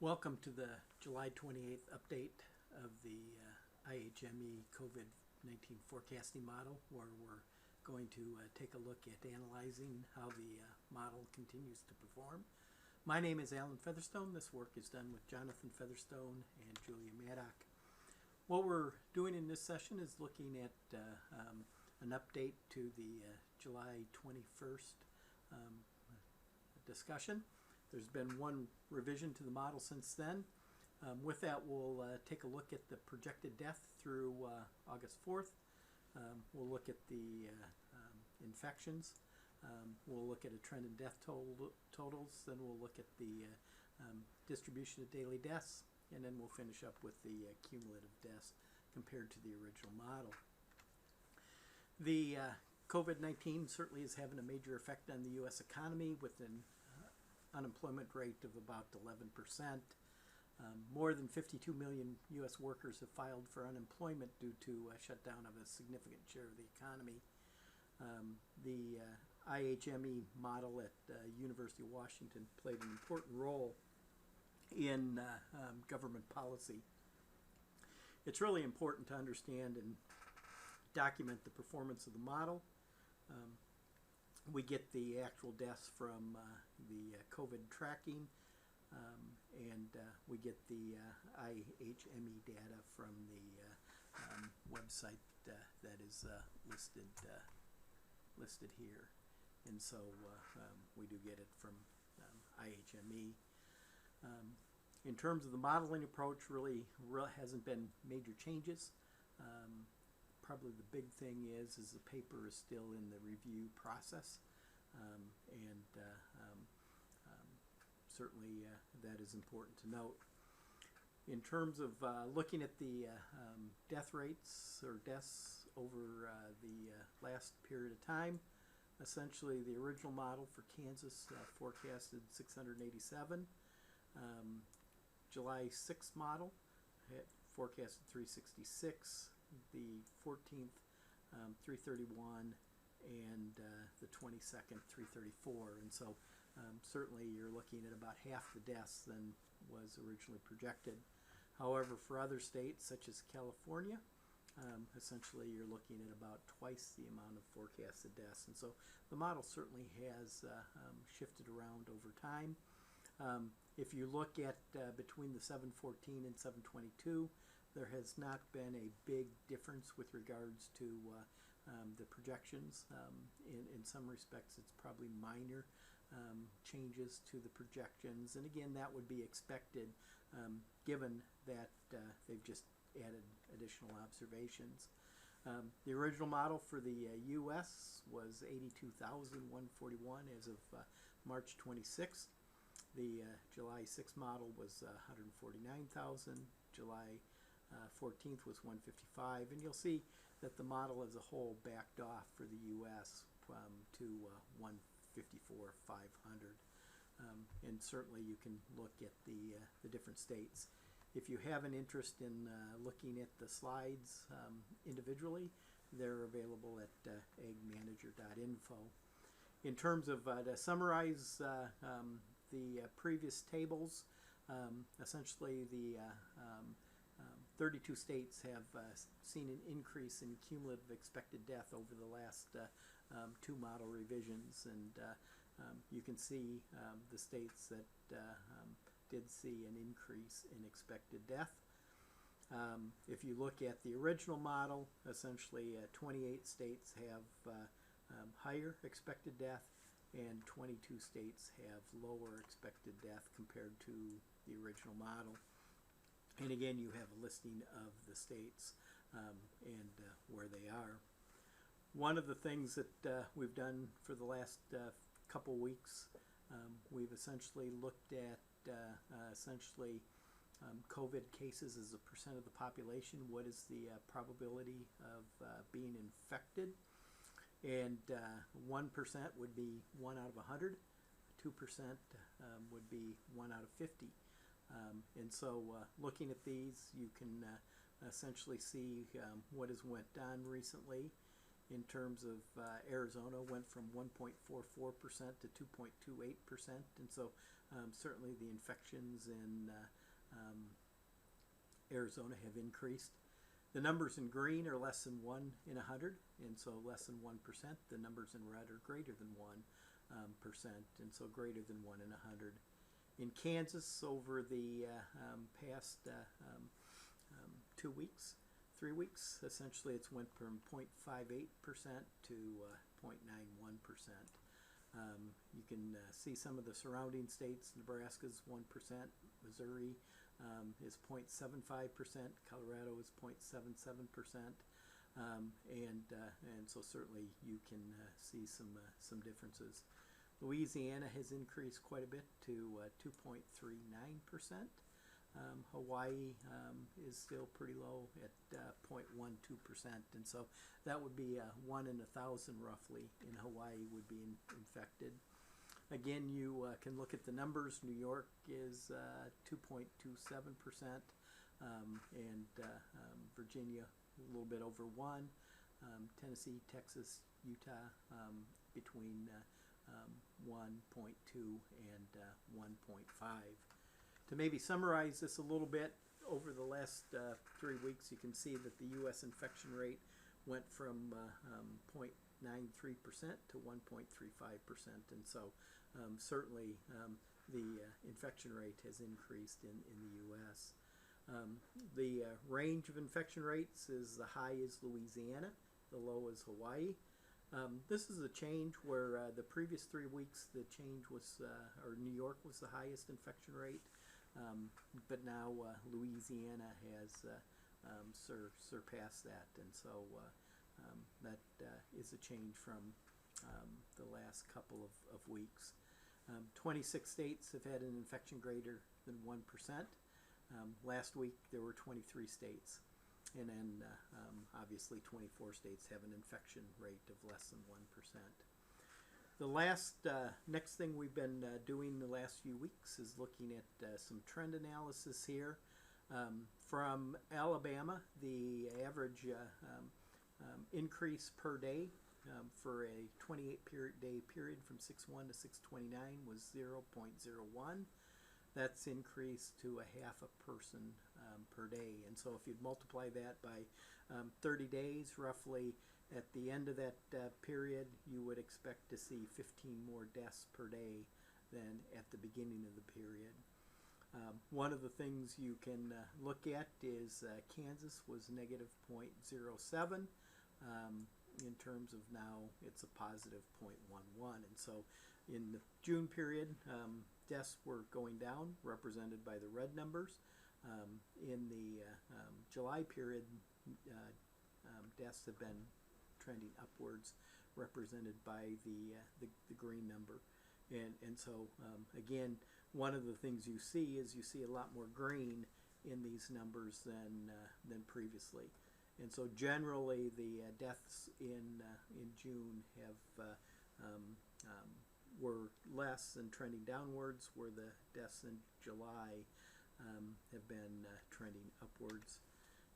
Welcome to the July 28th update of the IHME COVID-19 forecasting model, where we're going to take a look at analyzing how the model continues to perform. My name is Alan Featherstone. This work is done with Jonathan Featherstone and Julia Maddock. What we're doing in this session is looking at an update to the July 21st discussion. There's been one revision to the model since then. With that, we'll take a look at the projected death through August 4th. We'll look at the infections. We'll look at a trend in death totals. Then we'll look at the distribution of daily deaths. And then we'll finish up with the cumulative deaths compared to the original model. The COVID-19 certainly is having a major effect on the U.S. economy with an unemployment rate of about 11%. More than 52 million U.S. workers have filed for unemployment due to a shutdown of a significant share of the economy. The IHME model at University of Washington played an important role in government policy. It's really important to understand and document the performance of the model. We get the actual deaths from the COVID tracking, and we get the IHME data from the website that is listed here. And so we do get it from IHME. In terms of the modeling approach, really hasn't been major changes. Probably the big thing is the paper is still in the review process, and certainly that is important to note. In terms of looking at the death rates or deaths over the last period of time, essentially the original model for Kansas forecasted 687. July 6th model had forecasted 366. The 14th 331, and the 22nd 334, and so certainly you're looking at about half the deaths than was originally projected. However, for other states such as California, essentially you're looking at about twice the amount of forecasted deaths, and so the model certainly has shifted around over time. If you look at between the 714 and 722, there has not been a big difference with regards to the projections. In some respects, it's probably minor changes to the projections, and again, that would be expected given that they've just added additional observations. The original model for the U.S. was 82,141 as of March 26th. The July 6th model was 149,000. July 14th was 155, and you'll see that the model as a whole backed off for the U.S. to 154,500. And certainly you can look at the different states. If you have an interest in looking at the slides individually, they're available at agmanager.info. In terms of to summarize the previous tables, essentially the 32 states have seen an increase in cumulative expected death over the last two model revisions, and you can see the states that did see an increase in expected death. If you look at the original model, essentially 28 states have higher expected death, and 22 states have lower expected death compared to the original model. And again, you have a listing of the states and where they are. One of the things that we've done for the last couple weeks, we've essentially looked at COVID cases as a percent of the population. What is the probability of being infected? And 1% would be 1 out of 100. 2% would be 1 out of 50. And so looking at these, you can essentially see what has went on recently. In terms of Arizona, went from 1.44% to 2.28%, and so certainly the infections in Arizona have increased. The numbers in green are less than 1 in 100, and so less than 1%. The numbers in red are greater than 1%, and so greater than 1 in 100. In Kansas, over the past 2 weeks, 3 weeks, essentially it's went from 0.58% to 0.91%. You can see some of the surrounding states. Nebraska's 1%, Missouri is 0.75%, Colorado is 0.77%, and so certainly you can see some differences. Louisiana has increased quite a bit to 2.39%. Hawaii is still pretty low at 0.12%, and so that would be 1 in 1,000 roughly in Hawaii would be infected. Again, you can look at the numbers. New York is 2.27%, and Virginia a little bit over 1. Tennessee, Texas, Utah between 1.2 and 1.5. To maybe summarize this a little bit, over the last 3 weeks, you can see that the U.S. infection rate went from 0.93% to 1.35%, and so certainly the infection rate has increased in the U.S. The range of infection rates is the high is Louisiana, the low is Hawaii. This is a change where the previous 3 weeks the change was, or New York was the highest infection rate, but now Louisiana has surpassed that, and so that is a change from the last couple of weeks. 26 states have had an infection greater than 1%. Last week there were 23 states. And then obviously 24 states have an infection rate of less than 1%. The next thing we've been doing the last few weeks is looking at some trend analysis here. From Alabama, the average increase per day for a 28-day period from 6/1 to 6/29 was 0.01. That's increased to a half a person per day. And so if you'd multiply that by 30 days, roughly at the end of that period, you would expect to see 15 more deaths per day than at the beginning of the period. One of the things you can look at is Kansas was negative 0.07. In terms of now, it's a positive 0.11. And so in the June period, deaths were going down, represented by the red numbers. In the July period, deaths have been trending upwards, represented by the green number. And so, again, one of the things you see is you see a lot more green in these numbers than previously. And so generally the deaths in June have were less and trending downwards, where the deaths in July have been trending upwards.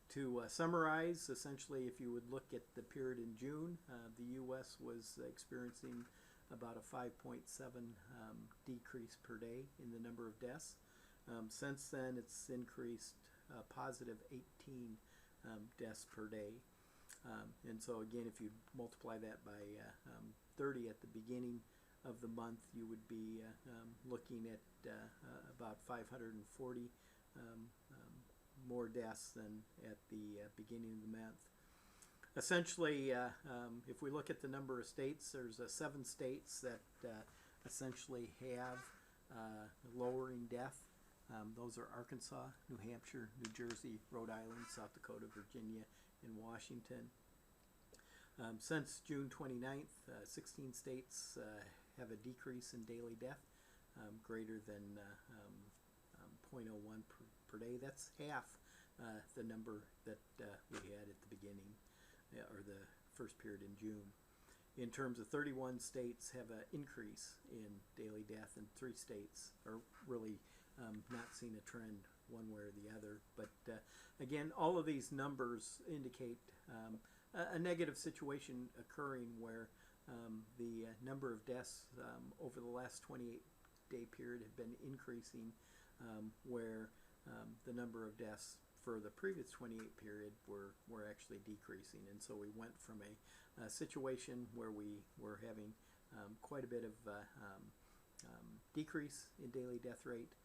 To summarize, essentially, if you would look at the period in June, the U.S. was experiencing about a 5.7 decrease per day in the number of deaths. Since then, it's increased positive 18 deaths per day. And so again, if you multiply that by 30 at the beginning of the month, you would be looking at about 540 more deaths than at the beginning of the month. Essentially, if we look at the number of states, there's 7 states that essentially have lowering death. Those are Arkansas, New Hampshire, New Jersey, Rhode Island, South Dakota, Virginia, and Washington. Since June 29th, 16 states have a decrease in daily death greater than 0.01 per day. That's half the number that we had at the beginning, or the first period in June. In terms of 31 states have an increase in daily death, and 3 states are really not seeing a trend one way or the other. But again, all of these numbers indicate a negative situation occurring, where the number of deaths over the last 28 28-day period had been increasing, where the number of deaths for the previous 28 period were actually decreasing. And so we went from a situation where we were having quite a bit of decrease in daily death rate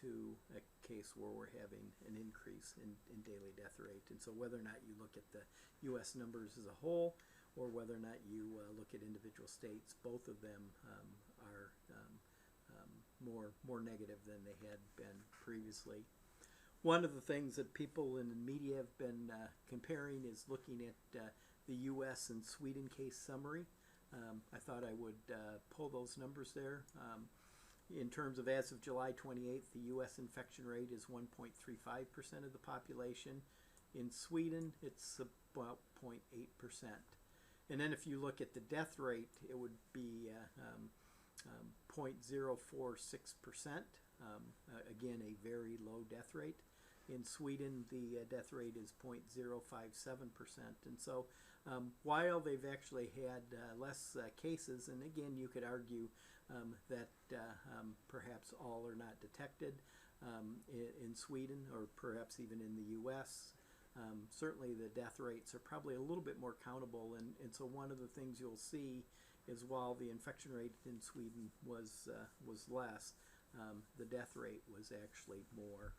to a case where we're having an increase in daily death rate. And so whether or not you look at the U.S. numbers as a whole, or whether or not you look at individual states, both of them are more negative than they had been previously. One of the things that people in the media have been comparing is looking at the U.S. and Sweden case summary. I thought I would pull those numbers there. In terms of as of July 28th, the U.S. infection rate is 1.35% of the population. In Sweden, it's about 0.8%. And then if you look at the death rate, it would be 0.046%. Again, a very low death rate. In Sweden, the death rate is 0.057%. And so while they've actually had less cases, and again, you could argue that perhaps all are not detected in Sweden, or perhaps even in the U.S., certainly the death rates are probably a little bit more countable. And so one of the things you'll see is while the infection rate in Sweden was less, the death rate was actually more.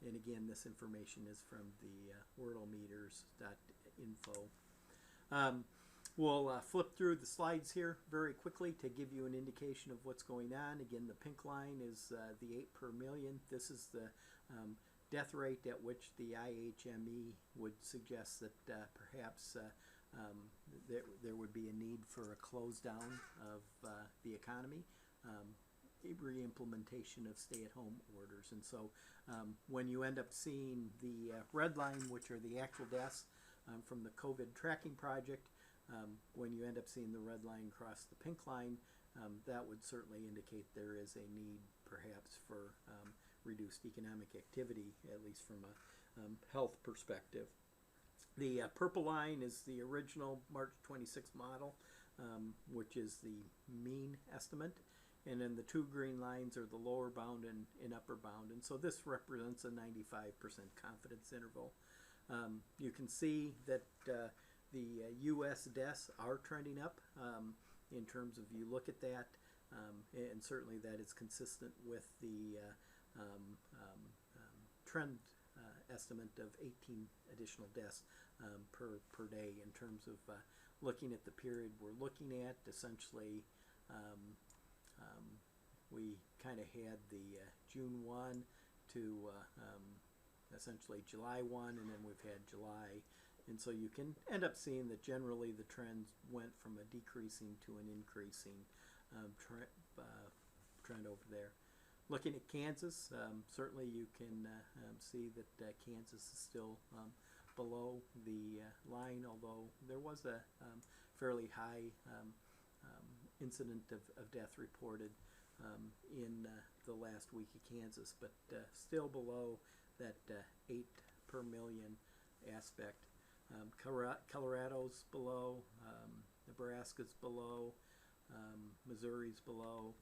And again, this information is from the worldometers.info. We'll flip through the slides here very quickly to give you an indication of what's going on. Again, the pink line is the 8 per million. This is the death rate at which the IHME would suggest that perhaps there would be a need for a close down of the economy, re-implementation of stay-at-home orders. And so when you end up seeing the red line, which are the actual deaths from the COVID tracking project, when you end up seeing the red line cross the pink line, that would certainly indicate there is a need perhaps for reduced economic activity, at least from a health perspective. The purple line is the original March 26 model, which is the mean estimate. And then the two green lines are the lower bound and upper bound. And so this represents a 95% confidence interval. You can see that the U.S. deaths are trending up in terms of you look at that, and certainly that is consistent with the trend estimate of 18 additional deaths per day. In terms of looking at the period we're looking at, essentially we kind of had the June 1 to essentially July 1, and then we've had July. And so you can end up seeing that generally the trend went from a decreasing to an increasing trend over there. Looking at Kansas, certainly you can see that Kansas is still below the line, although there was a fairly high incident of death reported in the last week of Kansas, but still below that 8 per million aspect. Colorado's below, Nebraska's below, Missouri's below,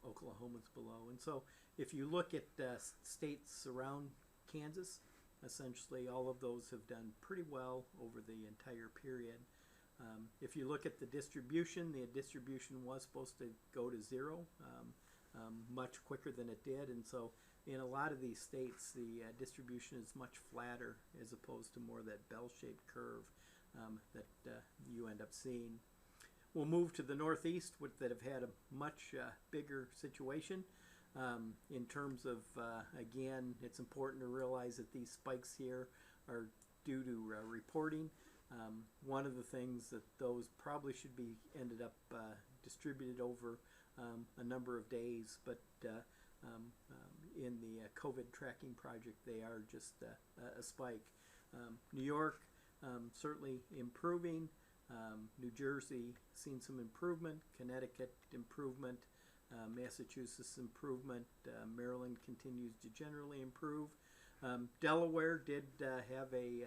Oklahoma's below. And so if you look at states around Kansas, essentially all of those have done pretty well over the entire period. If you look at the distribution was supposed to go to zero much quicker than it did. And so in a lot of these states, the distribution is much flatter as opposed to more that bell-shaped curve that you end up seeing. We'll move to the Northeast, that have had a much bigger situation. In terms of, again, it's important to realize that these spikes here are due to reporting. One of the things that those probably should be ended up distributed over a number of days, but in the COVID tracking project, they are just a spike. New York certainly improving. New Jersey seen some improvement. Connecticut improvement. Massachusetts improvement. Maryland continues to generally improve. Delaware did have a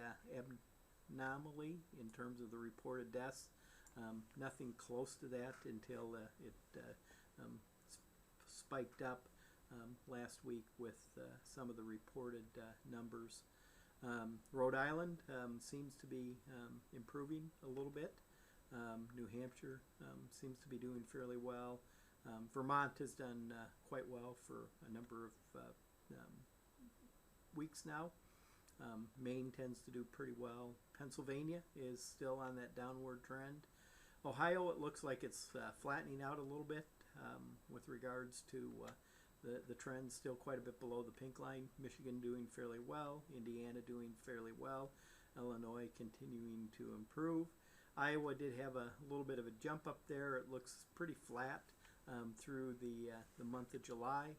anomaly in terms of the reported deaths. Nothing close to that until it spiked up last week with some of the reported numbers. Rhode Island seems to be improving a little bit. New Hampshire seems to be doing fairly well. Vermont has done quite well for a number of weeks now. Maine tends to do pretty well. Pennsylvania is still on that downward trend. Ohio, it looks like it's flattening out a little bit with regards to the trend, still quite a bit below the pink line. Michigan doing fairly well. Indiana doing fairly well. Illinois continuing to improve. Iowa did have a little bit of a jump up there. It looks pretty flat through the month of July.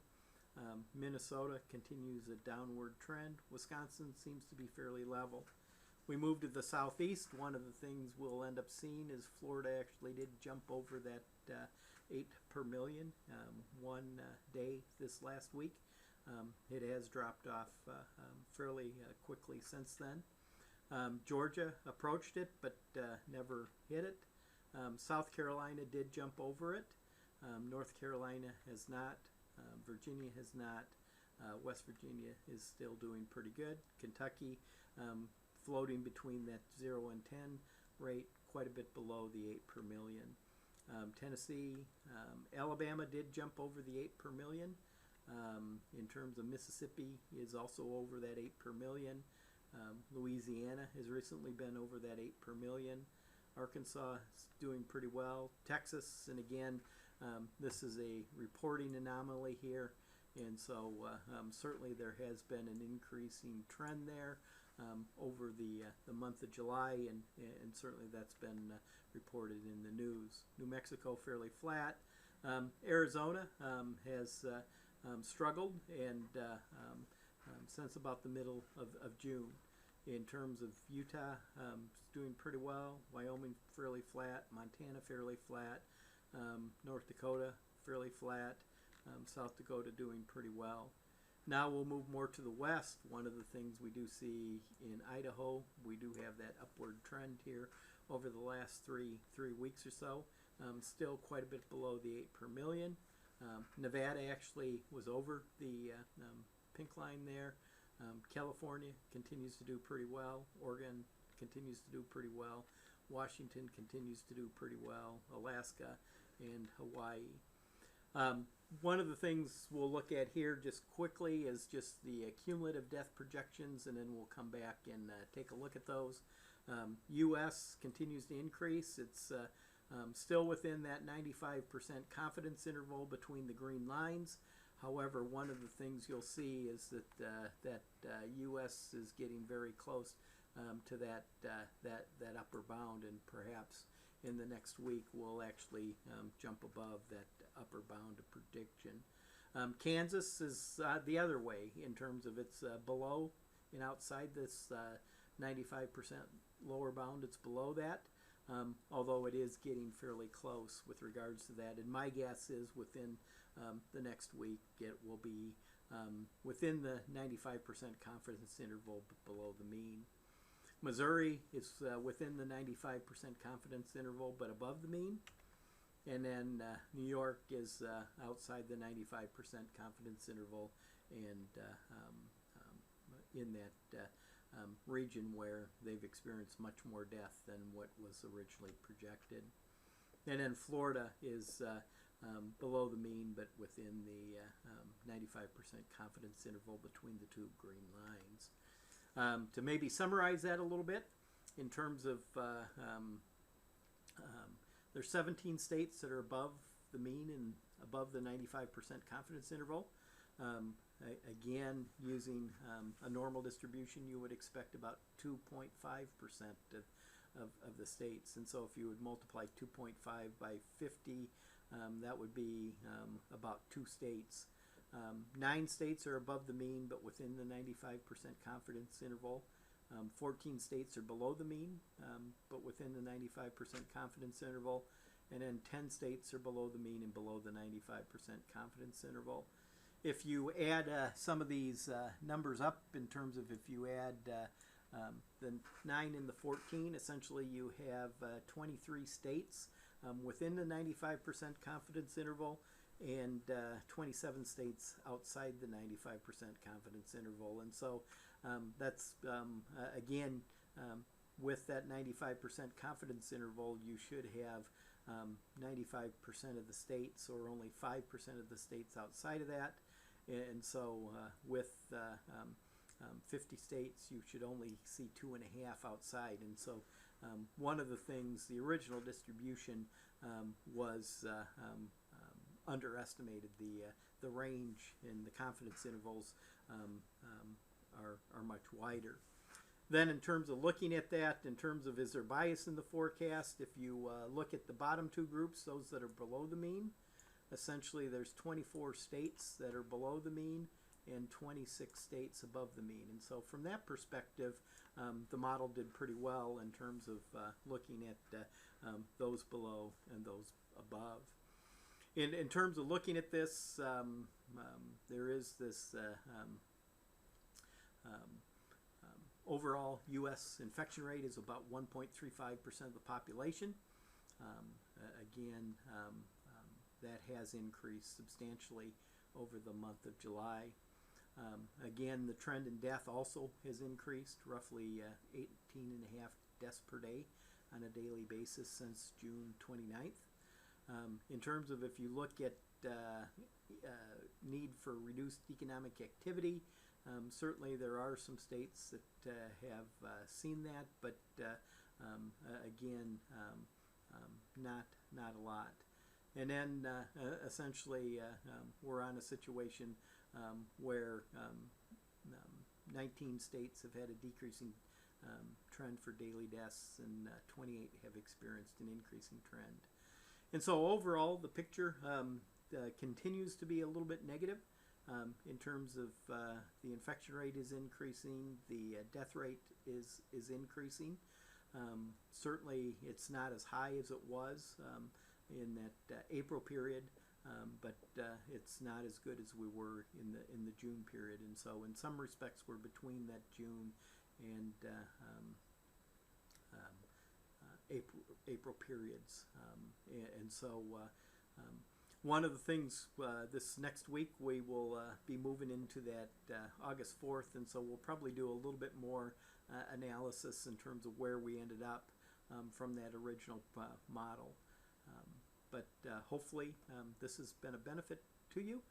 Minnesota continues a downward trend. Wisconsin seems to be fairly level. We move to the southeast. One of the things we'll end up seeing is Florida actually did jump over that 8 per million one day this last week. It has dropped off fairly quickly since then. Georgia approached it but never hit it. South Carolina did jump over it. North Carolina has not. Virginia has not. West Virginia is still doing pretty good. Kentucky floating between that 0 and 10 rate, quite a bit below the 8 per million. Tennessee, Alabama did jump over the 8 per million. In terms of Mississippi is also over that 8 per million. Louisiana has recently been over that 8 per million. Arkansas is doing pretty well. Texas, and again, this is a reporting anomaly here, and so certainly there has been an increasing trend there over the month of July, and certainly that's been reported in the news. New Mexico fairly flat. Arizona has struggled and since about the middle of June. In terms of Utah, it's doing pretty well. Wyoming fairly flat. Montana fairly flat. North Dakota fairly flat. South Dakota doing pretty well. Now we'll move more to the west. One of the things we do see in Idaho, we do have that upward trend here over the last three weeks or so. Still quite a bit below the 8 per million. Nevada actually was over the pink line there. California continues to do pretty well. Oregon continues to do pretty well. Washington continues to do pretty well. Alaska and Hawaii. One of the things we'll look at here just quickly is just the cumulative death projections, and then we'll come back and take a look at those. U.S. continues to increase. It's still within that 95% confidence interval between the green lines. However, one of the things you'll see is that U.S. is getting very close to that upper bound, and perhaps in the next week we'll actually jump above that upper bound of prediction. Kansas is the other way in terms of it's below and outside this 95% lower bound. It's below that, although it is getting fairly close with regards to that. And my guess is within the next week it will be within the 95% confidence interval but below the mean. Missouri is within the 95% confidence interval but above the mean. And then New York is outside the 95% confidence interval and in that region where they've experienced much more death than what was originally projected. And then Florida is below the mean but within the 95% confidence interval between the two green lines. To maybe summarize that a little bit, in terms of there's 17 states that are above the mean and above the 95% confidence interval. Again, using a normal distribution, you would expect about 2.5% of the states. And so if you would multiply 2.5 by 50, that would be about 2 states. 9 states are above the mean but within the 95% confidence interval. 14 states are below the mean but within the 95% confidence interval. And then 10 states are below the mean and below the 95% confidence interval. If you add some of these numbers up in terms of if you add the 9 and the 14, essentially you have 23 states within the 95% confidence interval and 27 states outside the 95% confidence interval. And so that's, again, with that 95% confidence interval, you should have 95% of the states, or only 5% of the states outside of that. And so with 50 states, you should only see 2.5 outside. And so one of the things, the original distribution was underestimated. The range in the confidence intervals are much wider. Then in terms of looking at that, in terms of is there bias in the forecast, if you look at the bottom two groups, those that are below the mean, essentially there's 24 states that are below the mean and 26 states above the mean. And so from that perspective, the model did pretty well in terms of looking at those below and those above. In terms of looking at this, there is this overall U.S. infection rate is about 1.35% of the population. Again, that has increased substantially over the month of July. Again, the trend in death also has increased, roughly 18.5 deaths per day on a daily basis since June 29th. In terms of if you look at need for reduced economic activity, certainly there are some states that have seen that, but again, not a lot. And then essentially we're on a situation where 19 states have had a decreasing trend for daily deaths, and 28 have experienced an increasing trend. And so overall, the picture continues to be a little bit negative in terms of the infection rate is increasing, the death rate is increasing. Certainly, it's not as high as it was in that April period, but it's not as good as we were in the June period. And so, in some respects, we're between that June and April periods. And so one of the things this next week, we will be moving into that August 4th, and so we'll probably do a little bit more analysis in terms of where we ended up from that original model. But hopefully this has been a benefit to you.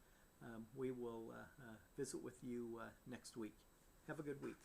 We will visit with you next week. Have a good week.